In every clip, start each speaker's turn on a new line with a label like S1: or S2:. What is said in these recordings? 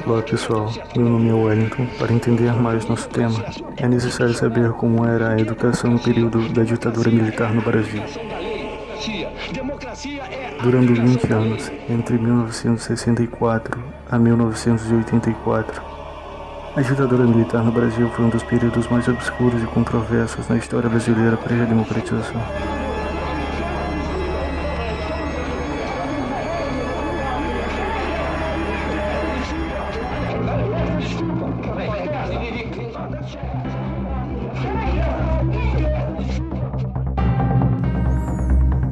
S1: Olá pessoal, meu nome é Wellington. Para entender mais nosso tema, é necessário saber como era a educação no período da ditadura militar no Brasil. Durante 20 anos, entre 1964 a 1984, a ditadura militar no Brasil foi um dos períodos mais obscuros e controversos na história brasileira pré-democratização.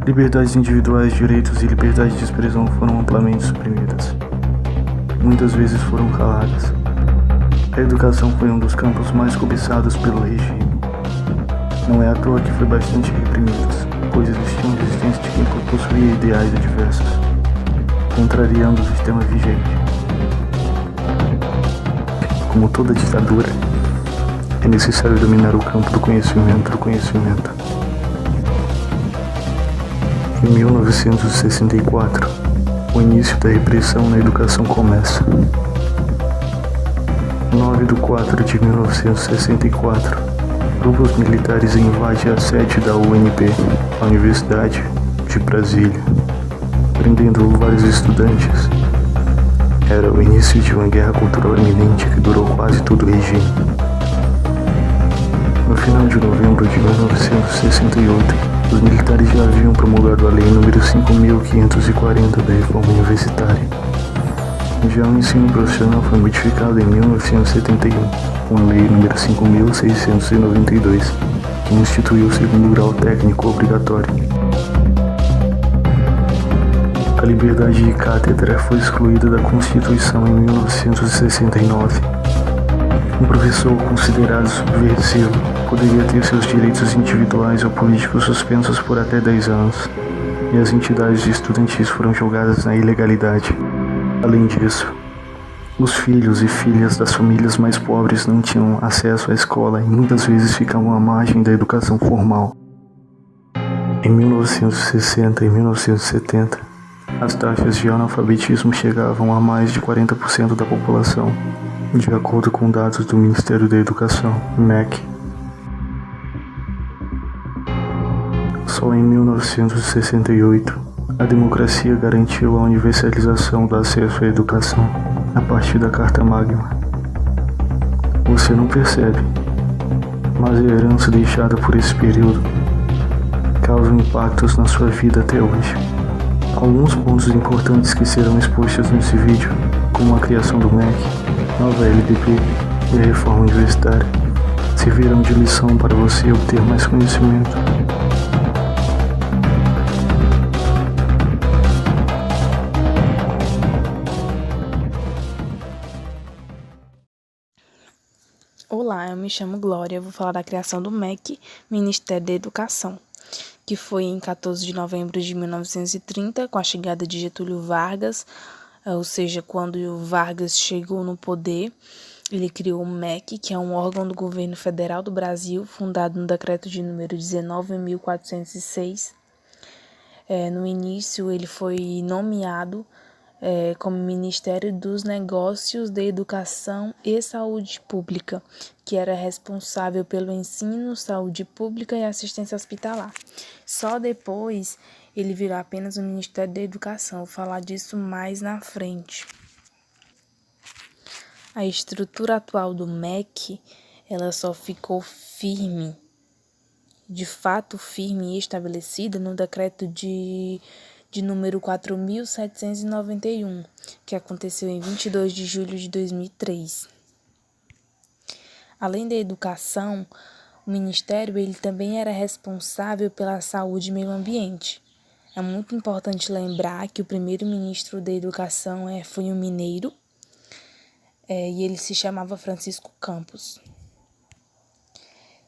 S1: Liberdades individuais, direitos e liberdade de expressão foram amplamente suprimidas. Muitas vezes foram caladas. A educação foi um dos campos mais cobiçados pelo regime. Não é à toa que foi bastante reprimidos, pois existia uma resistência de quem possuía ideais adversos, contrariando o sistema vigente. Como toda ditadura, é necessário dominar o campo do conhecimento. Em 1964, o início da repressão na educação começa. 9 de 4 de 1964, grupos militares invadem a sede da UNB, a Universidade de Brasília, prendendo vários estudantes. Era o início de uma guerra cultural iminente que durou quase todo o regime. No final de novembro de 1968, os militares já haviam promulgado a Lei número 5.540 da Reforma Universitária. Já o ensino profissional foi modificado em 1971, com a Lei número 5.692, que instituiu o segundo grau técnico obrigatório. A liberdade de cátedra foi excluída da Constituição em 1969. Um professor considerado subversivo poderia ter seus direitos individuais ou políticos suspensos por até 10 anos, e as entidades estudantis foram julgadas na ilegalidade. Além disso, os filhos e filhas das famílias mais pobres não tinham acesso à escola e muitas vezes ficavam à margem da educação formal. Em 1960 e 1970, as taxas de analfabetismo chegavam a mais de 40% da população, de acordo com dados do Ministério da Educação, MEC. Só em 1968, a democracia garantiu a universalização do acesso à educação a partir da Carta Magna. Você não percebe, mas a herança deixada por esse período causa impactos na sua vida até hoje. Alguns pontos importantes que serão expostos nesse vídeo, como a criação do MEC, nova LDB e a reforma universitária, servirão de lição para você obter mais conhecimento.
S2: Olá, eu me chamo Glória, vou falar da criação do MEC, Ministério da Educação, que foi em 14 de novembro de 1930, com a chegada de Getúlio Vargas, ou seja, quando o Vargas chegou no poder, ele criou o MEC, que é um órgão do governo federal do Brasil, fundado no decreto de número 19.406. No início, ele foi nomeado como Ministério dos Negócios da Educação e Saúde Pública, que era responsável pelo ensino, saúde pública e assistência hospitalar. Só depois ele virou apenas o Ministério da Educação. Vou falar disso mais na frente. A estrutura atual do MEC, ela só ficou firme, de fato firme e estabelecida no decreto de número 4.791, que aconteceu em 22 de julho de 2003. Além da educação, o Ministério ele também era responsável pela saúde e meio ambiente. É muito importante lembrar que o primeiro ministro da Educação foi um mineiro, e ele se chamava Francisco Campos.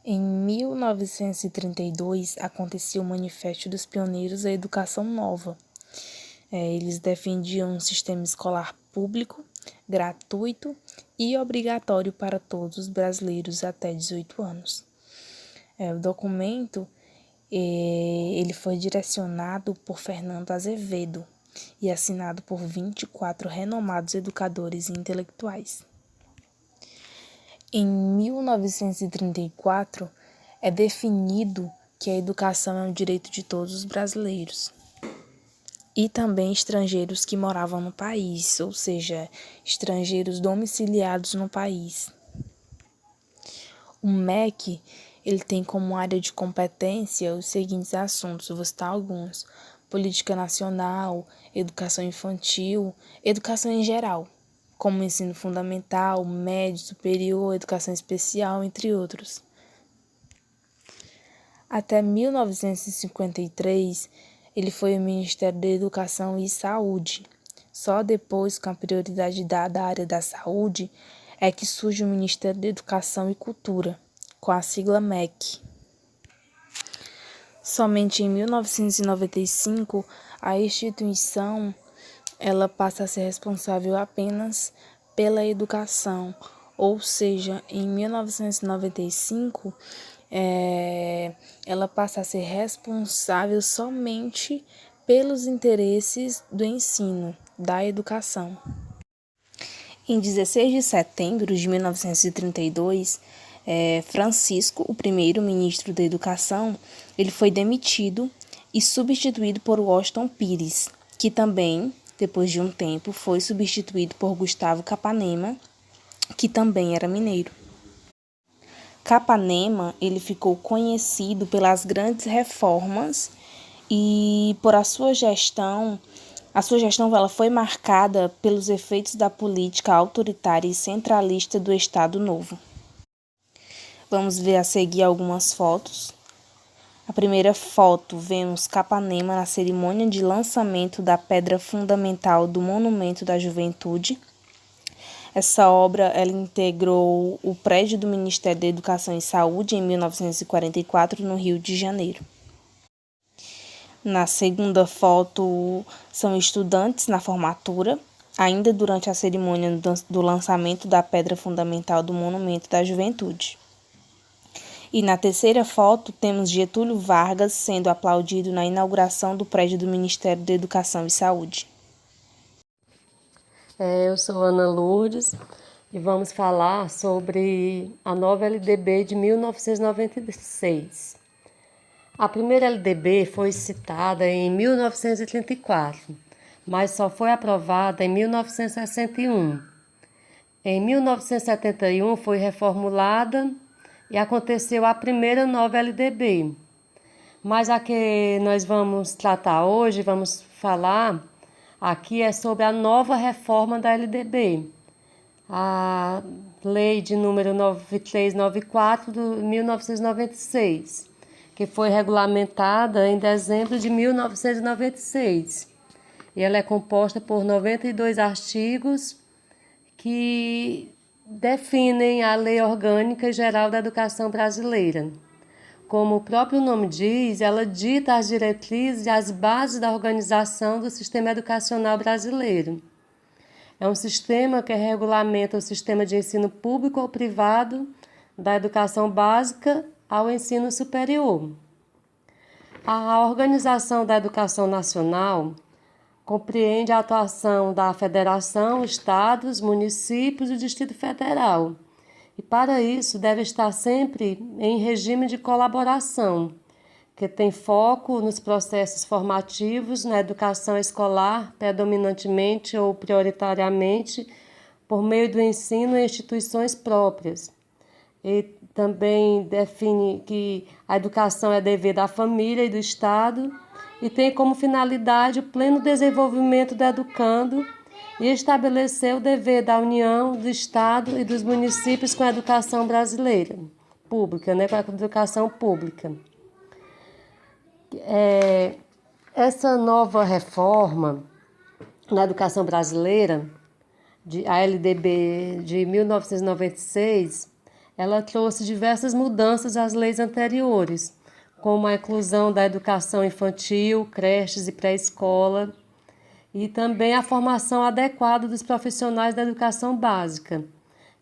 S2: Em 1932, aconteceu o Manifesto dos Pioneiros da Educação Nova. Eles defendiam um sistema escolar público, gratuito e obrigatório para todos os brasileiros até 18 anos. O documento ele foi direcionado por Fernando Azevedo, e assinado por 24 renomados educadores e intelectuais. Em 1934, é definido que a educação é um direito de todos os brasileiros e também estrangeiros que moravam no país, ou seja, estrangeiros domiciliados no país. O MEC, ele tem como área de competência os seguintes assuntos, eu vou citar alguns: política nacional, educação infantil, educação em geral, como ensino fundamental, médio, superior, educação especial, entre outros. Até 1953, ele foi o Ministério da Educação e Saúde. Só depois, com a prioridade dada à área da saúde, é que surge o Ministério da Educação e Cultura, com a sigla MEC. Somente em 1995, a instituição ela passa a ser responsável apenas pela educação, ou seja, em 1995, ela passa a ser responsável somente pelos interesses do ensino, da educação. Em 16 de setembro de 1932, Francisco, o primeiro ministro da Educação, ele foi demitido e substituído por Washington Pires, que também, depois de um tempo, foi substituído por Gustavo Capanema, que também era mineiro. Capanema, ele ficou conhecido pelas grandes reformas e por a sua gestão ela foi marcada pelos efeitos da política autoritária e centralista do Estado Novo. Vamos ver a seguir algumas fotos. A primeira foto, vemos Capanema na cerimônia de lançamento da pedra fundamental do Monumento da Juventude. Essa obra ela integrou o prédio do Ministério da Educação e Saúde em 1944, no Rio de Janeiro. Na segunda foto, são estudantes na formatura, ainda durante a cerimônia do lançamento da pedra fundamental do Monumento da Juventude. E na terceira foto, temos Getúlio Vargas sendo aplaudido na inauguração do prédio do Ministério da Educação e Saúde.
S3: Eu sou Ana Lourdes e vamos falar sobre a nova LDB de 1996. A primeira LDB foi citada em 1934, mas só foi aprovada em 1961. Em 1971 foi reformulada e aconteceu a primeira nova LDB. Mas a que nós vamos tratar hoje, vamos falar aqui é sobre a nova reforma da LDB, a Lei de número 9394 de 1996, que foi regulamentada em dezembro de 1996. E ela é composta por 92 artigos que definem a Lei Orgânica e Geral da Educação Brasileira. Como o próprio nome diz, ela dita as diretrizes e as bases da organização do sistema educacional brasileiro. É um sistema que regulamenta o sistema de ensino público ou privado, da educação básica ao ensino superior. A organização da educação nacional compreende a atuação da Federação, Estados, municípios e Distrito Federal. E para isso deve estar sempre em regime de colaboração, que tem foco nos processos formativos na educação escolar, predominantemente ou prioritariamente por meio do ensino em instituições próprias. E também define que a educação é dever da família e do Estado e tem como finalidade o pleno desenvolvimento do educando e estabelecer o dever da União, do Estado e dos municípios com a educação brasileira, pública, com a educação pública. Essa nova reforma na educação brasileira, a LDB de 1996, ela trouxe diversas mudanças às leis anteriores, como a inclusão da educação infantil, creches e pré-escola, e também a formação adequada dos profissionais da educação básica,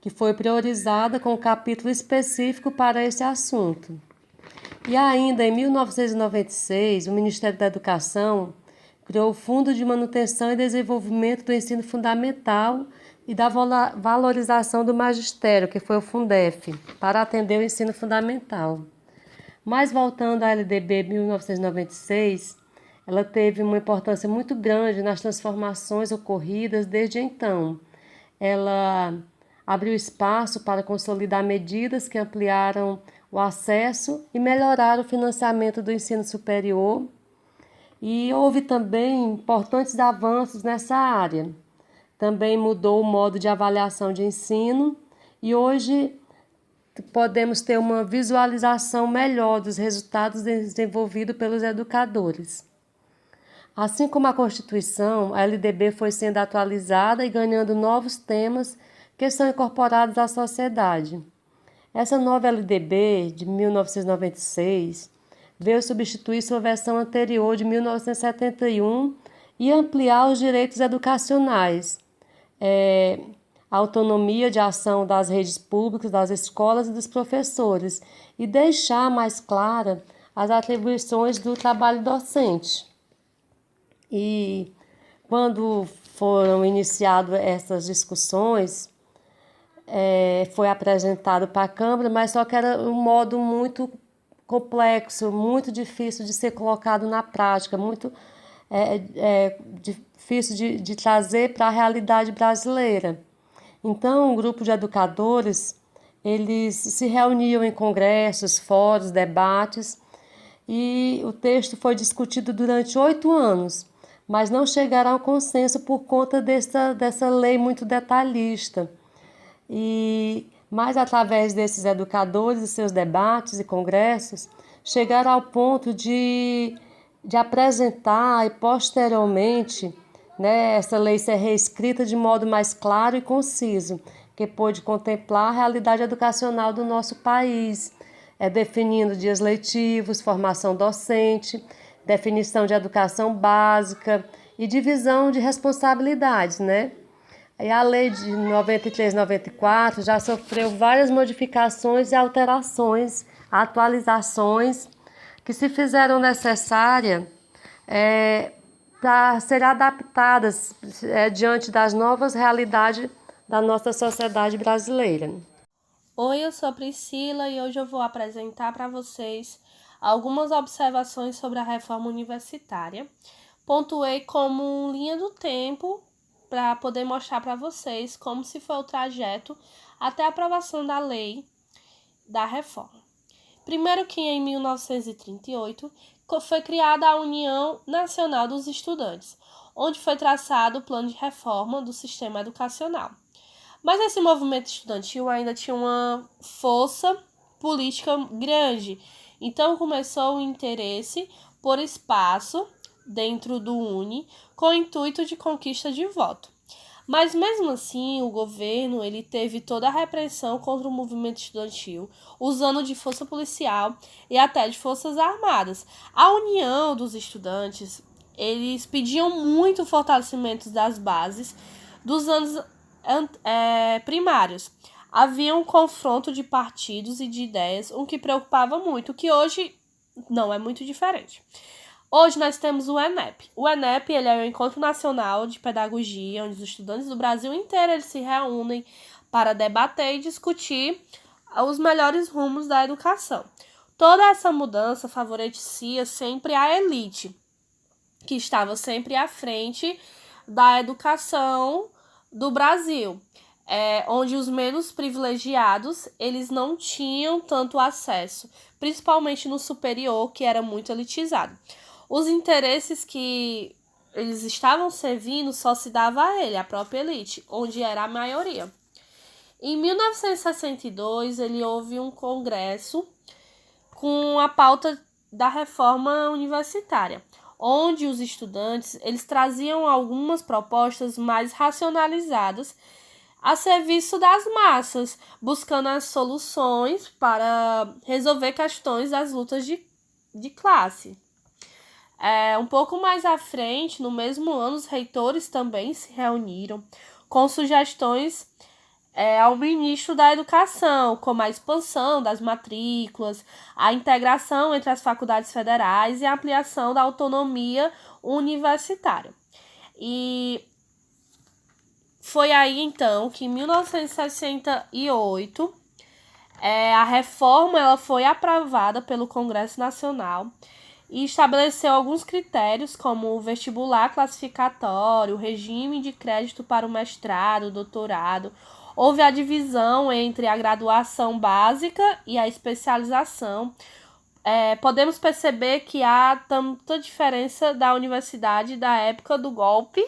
S3: que foi priorizada com um capítulo específico para esse assunto. E ainda em 1996, o Ministério da Educação criou o Fundo de Manutenção e Desenvolvimento do Ensino Fundamental e da Valorização do Magistério, que foi o Fundef, para atender o ensino fundamental. Mas voltando à LDB 1996, ela teve uma importância muito grande nas transformações ocorridas desde então. Ela abriu espaço para consolidar medidas que ampliaram o acesso e melhoraram o financiamento do ensino superior, e houve também importantes avanços nessa área. Também mudou o modo de avaliação de ensino e hoje podemos ter uma visualização melhor dos resultados desenvolvidos pelos educadores. Assim como a Constituição, a LDB foi sendo atualizada e ganhando novos temas que são incorporados à sociedade. Essa nova LDB de 1996 veio substituir sua versão anterior de 1971 e ampliar os direitos educacionais, a autonomia de ação das redes públicas, das escolas e dos professores, e deixar mais clara as atribuições do trabalho docente. E quando foram iniciadas essas discussões, foi apresentado para a Câmara, mas só que era um modo muito complexo, muito difícil de ser colocado na prática, muito difícil de trazer para a realidade brasileira. Então, um grupo de educadores, eles se reuniam em congressos, fóruns, debates, e o texto foi discutido durante 8 anos, mas não chegaram ao consenso por conta dessa lei muito detalhista. Mas através desses educadores e seus debates e congressos, chegaram ao ponto de apresentar e posteriormente, essa lei ser reescrita de modo mais claro e conciso, que pôde contemplar a realidade educacional do nosso país, definindo dias letivos, formação docente, definição de educação básica e divisão de responsabilidades, E a lei de 93 e 94 já sofreu várias modificações e alterações, atualizações, que se fizeram necessárias para serem adaptadas diante das novas realidades da nossa sociedade brasileira.
S4: Oi, eu sou a Priscila e hoje eu vou apresentar para vocês algumas observações sobre a reforma universitária. Pontuei como linha do tempo para poder mostrar para vocês como se foi o trajeto até a aprovação da lei da reforma. Primeiro que em 1938 foi criada a União Nacional dos Estudantes, onde foi traçado o plano de reforma do sistema educacional. Mas esse movimento estudantil ainda tinha uma força política grande, então começou o interesse por espaço dentro do UNE, com o intuito de conquista de voto. Mas mesmo assim, o governo ele teve toda a repressão contra o movimento estudantil, usando de força policial e até de forças armadas. A união dos estudantes, eles pediam muito o fortalecimento das bases dos anos primários. Havia um confronto de partidos e de ideias, o que preocupava muito, que hoje não é muito diferente. Hoje nós temos o ENEP. O ENEP ele é o Encontro Nacional de Pedagogia, onde os estudantes do Brasil inteiro eles se reúnem para debater e discutir os melhores rumos da educação. Toda essa mudança favorecia sempre a elite, que estava sempre à frente da educação do Brasil, onde os menos privilegiados eles não tinham tanto acesso, principalmente no superior, que era muito elitizado. Os interesses que eles estavam servindo só se dava a ele, a própria elite, onde era a maioria. Em 1962, houve um congresso com a pauta da reforma universitária, onde os estudantes eles traziam algumas propostas mais racionalizadas a serviço das massas, buscando as soluções para resolver questões das lutas de classe. Um pouco mais à frente, no mesmo ano, os reitores também se reuniram com sugestões ao ministro da Educação, como a expansão das matrículas, a integração entre as faculdades federais e a ampliação da autonomia universitária. E foi aí, então, que em 1968, a reforma ela foi aprovada pelo Congresso Nacional e estabeleceu alguns critérios, como o vestibular classificatório, o regime de crédito para o mestrado, doutorado. Houve a divisão entre a graduação básica e a especialização. Podemos perceber que há tanta diferença da universidade da época do golpe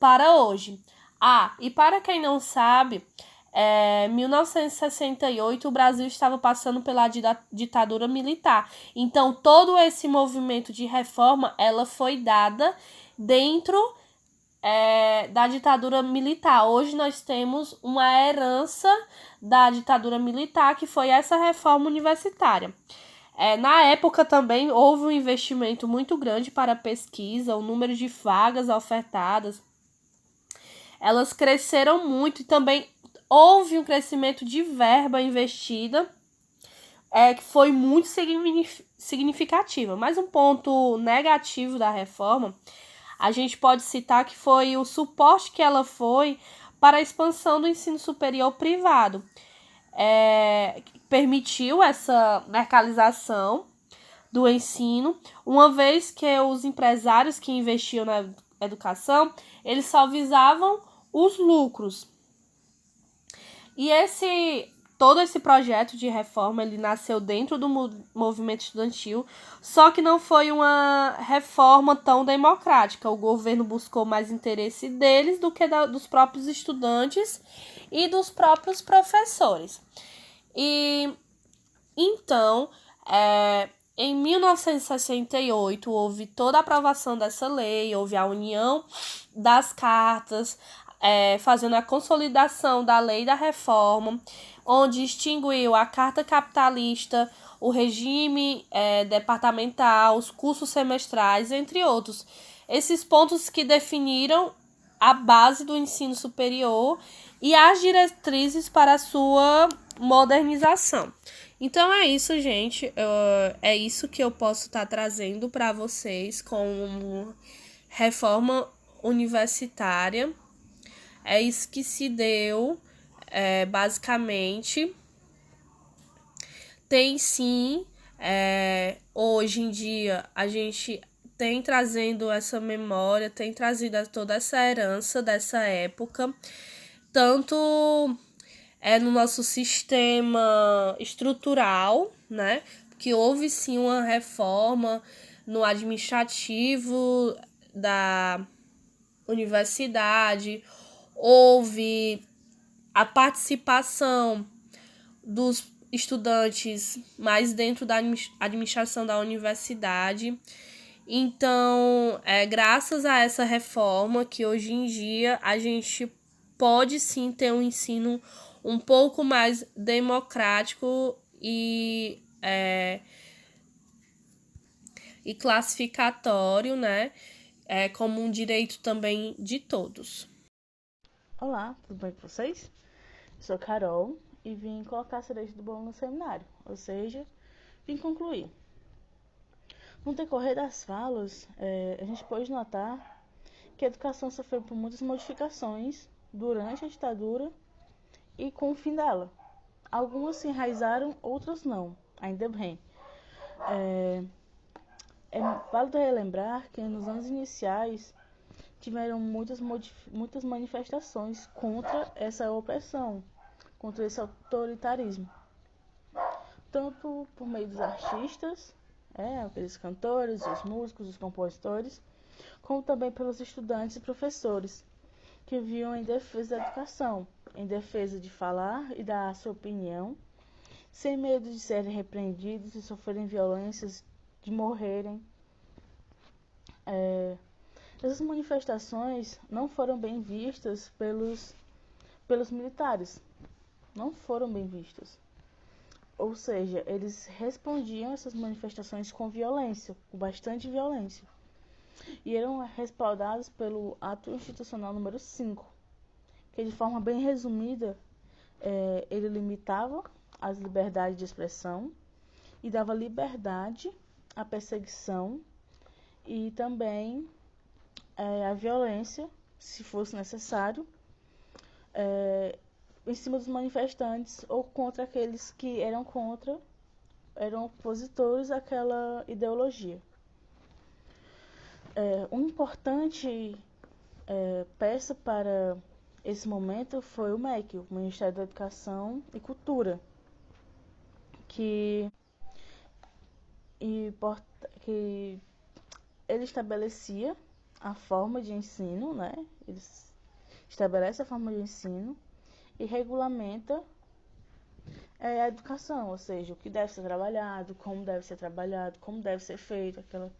S4: para hoje. E para quem não sabe, em 1968 o Brasil estava passando pela ditadura militar. Então, todo esse movimento de reforma ela foi dada dentro da ditadura militar. Hoje nós temos uma herança da ditadura militar, que foi essa reforma universitária. Na época também houve um investimento muito grande para a pesquisa, o número de vagas ofertadas, elas cresceram muito, e também houve um crescimento de verba investida, que foi muito significativa. Mas um ponto negativo da reforma, a gente pode citar que foi o suporte que ela foi para a expansão do ensino superior privado. Permitiu essa mercantilização do ensino, uma vez que os empresários que investiam na educação, eles só visavam os lucros. E todo esse projeto de reforma, ele nasceu dentro do movimento estudantil, só que não foi uma reforma tão democrática. O governo buscou mais interesse deles do que dos próprios estudantes e dos próprios professores. E então, em 1968, houve toda a aprovação dessa lei, houve a união das cartas, fazendo a consolidação da lei da reforma, onde extinguiu a carta capitalista, o regime departamental, os cursos semestrais, entre outros. Esses pontos que definiram a base do ensino superior e as diretrizes para a sua modernização. Então é isso, gente. É isso que eu posso estar trazendo para vocês com reforma universitária. É isso que se deu, basicamente. Tem sim, hoje em dia a gente tem trazendo essa memória, tem trazido toda essa herança dessa época, tanto no nosso sistema estrutural, né? Que houve sim uma reforma no administrativo da universidade, houve a participação dos estudantes mais dentro da administração da universidade. Então, graças a essa reforma que hoje em dia a gente pode sim ter um ensino um pouco mais democrático e classificatório, né? Como um direito também de todos.
S5: Olá, tudo bem com vocês? Eu sou Carol e vim colocar a cereja do bolo no seminário, ou seja, vim concluir. No decorrer das falas, a gente pode notar que a educação sofreu por muitas modificações durante a ditadura e com o fim dela. Algumas se enraizaram, outras não, ainda bem. É válido relembrar que nos anos iniciais tiveram muitas manifestações contra essa opressão, contra esse autoritarismo. Tanto por meio dos artistas, aqueles cantores, os músicos, os compositores, como também pelos estudantes e professores, que viam em defesa da educação, em defesa de falar e dar a sua opinião, sem medo de serem repreendidos e sofrerem violências, de morrerem. Essas manifestações não foram bem vistas pelos militares, não foram bem vistas. Ou seja, eles respondiam a essas manifestações com violência, com bastante violência. E eram respaldados pelo Ato Institucional número 5, que de forma bem resumida Ele limitava as liberdades de expressão e dava liberdade à perseguição e também à violência, se fosse necessário, em cima dos manifestantes ou contra aqueles que eram opositores àquela ideologia. Um importante peça para esse momento foi o MEC, o Ministério da Educação e Cultura, que ele estabelecia a forma de ensino, né? Ele estabelece a forma de ensino e regulamenta a educação, ou seja, o que deve ser trabalhado, como deve ser feito aquela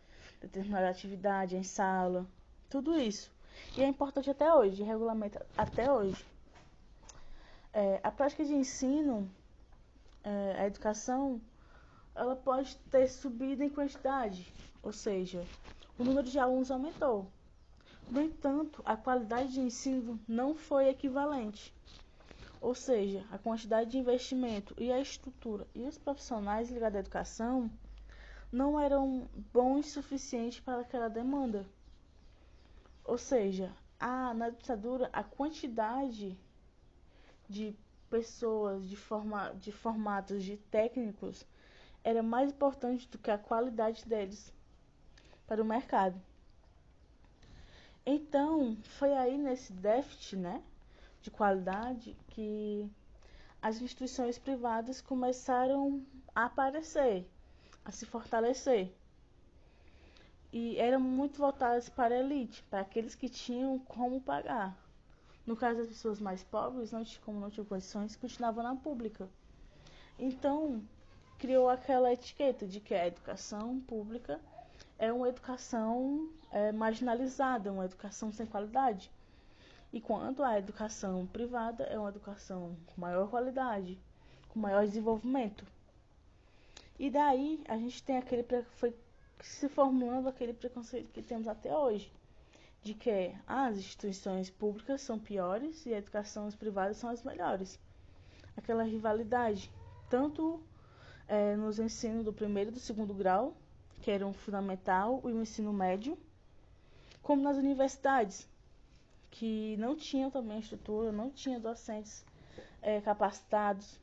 S5: determinada atividade em sala, tudo isso. E é importante até hoje, regulamenta até hoje. A prática de ensino, a educação, ela pode ter subido em quantidade, ou seja, o número de alunos aumentou. No entanto, a qualidade de ensino não foi equivalente. Ou seja, a quantidade de investimento e a estrutura e os profissionais ligados à educação não eram bons o suficiente para aquela demanda. Ou seja, na ditadura, a quantidade de pessoas, de formatos, de técnicos, era mais importante do que a qualidade deles para o mercado. Então, foi aí nesse déficit, né, de qualidade que as instituições privadas começaram a aparecer, a se fortalecer. E eram muito voltadas para a elite, para aqueles que tinham como pagar. No caso das pessoas mais pobres, como não tinham condições, continuavam na pública. Então, criou aquela etiqueta de que a educação pública é uma educação marginalizada, uma educação sem qualidade. E quanto a educação privada é uma educação com maior qualidade, com maior desenvolvimento. E daí a gente tem foi se formulando aquele preconceito que temos até hoje, de que as instituições públicas são piores e a educação privadas são as melhores. Aquela rivalidade, tanto nos ensinos do primeiro e do segundo grau, que eram fundamental, e o ensino médio, como nas universidades, que não tinham também estrutura, não tinham docentes capacitados.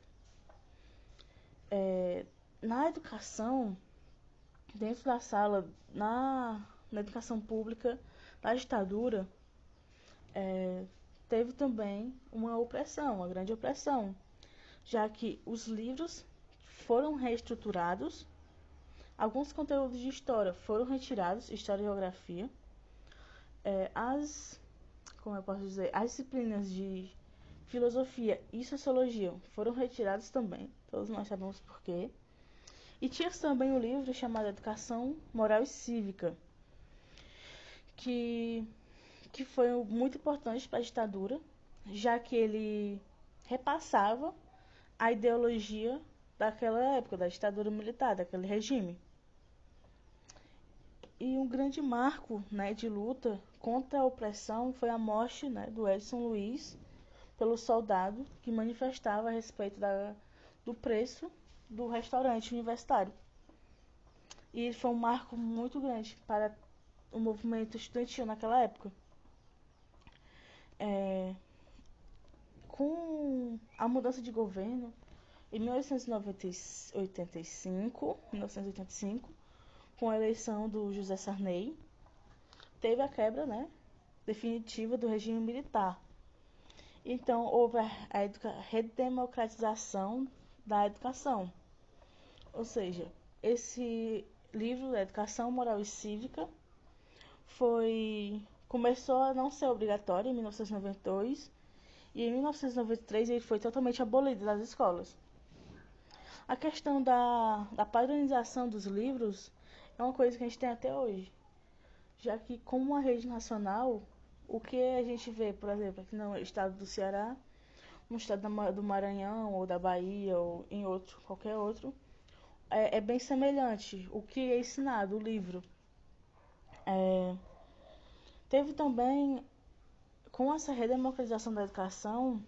S5: Na educação, dentro da sala, na educação pública, na ditadura, teve também uma opressão, uma grande opressão, já que os livros foram reestruturados, alguns conteúdos de história foram retirados, história e geografia, as disciplinas de filosofia e sociologia foram retiradas também, todos nós sabemos por quê. E tinha também um livro chamado Educação Moral e Cívica, que foi muito importante para a ditadura, já que ele repassava a ideologia daquela época, da ditadura militar, daquele regime. E um grande marco, né, de luta contra a opressão foi a morte, né, do Edson Luiz pelo soldado que manifestava a respeito do preço do restaurante universitário. E foi um marco muito grande para o movimento estudantil naquela época. Com a mudança de governo, em 1985, com a eleição do José Sarney, teve a quebra, né, definitiva do regime militar. Então, houve a redemocratização da educação. Ou seja, esse livro, Educação Moral e Cívica, começou a não ser obrigatório em 1992 e em 1993 ele foi totalmente abolido das escolas. A questão da padronização dos livros é uma coisa que a gente tem até hoje, já que como uma rede nacional, o que a gente vê, por exemplo, aqui no estado do Ceará, no estado do Maranhão ou da Bahia ou em qualquer outro, é bem semelhante o que é ensinado, o livro. Teve também, com essa redemocratização da educação,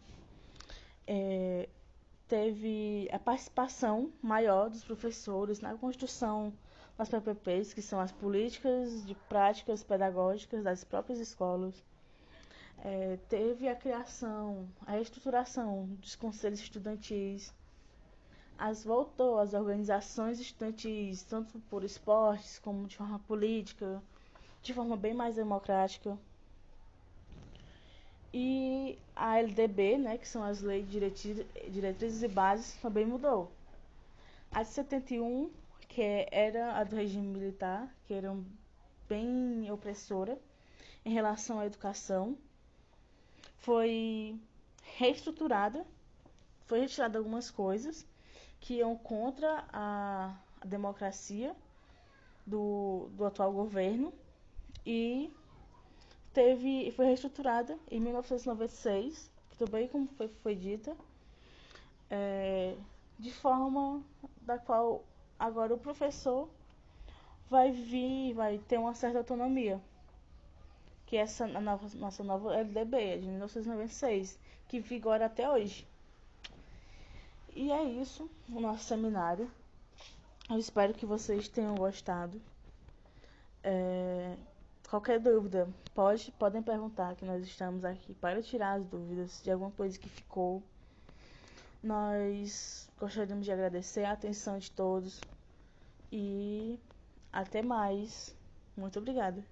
S5: teve a participação maior dos professores na construção das PPPs, que são as políticas de práticas pedagógicas das próprias escolas. Teve a criação, a reestruturação dos conselhos estudantis, voltou às organizações estudantis, tanto por esportes como de forma política, de forma bem mais democrática. E a LDB, né, que são as leis de diretrizes e bases, também mudou. A de 71, que era a do regime militar, que era bem opressora em relação à educação, foi reestruturada, foi retirada algumas coisas que iam contra a democracia do atual governo e foi reestruturada em 1996, que também, como foi dita, de forma da qual agora o professor vai ter uma certa autonomia, que é nossa nova LDB, de 1996, que vigora até hoje. E é isso, o nosso seminário. Eu espero que vocês tenham gostado. Qualquer dúvida, podem perguntar, que nós estamos aqui para tirar as dúvidas de alguma coisa que ficou. Nós gostaríamos de agradecer a atenção de todos e até mais. Muito obrigada.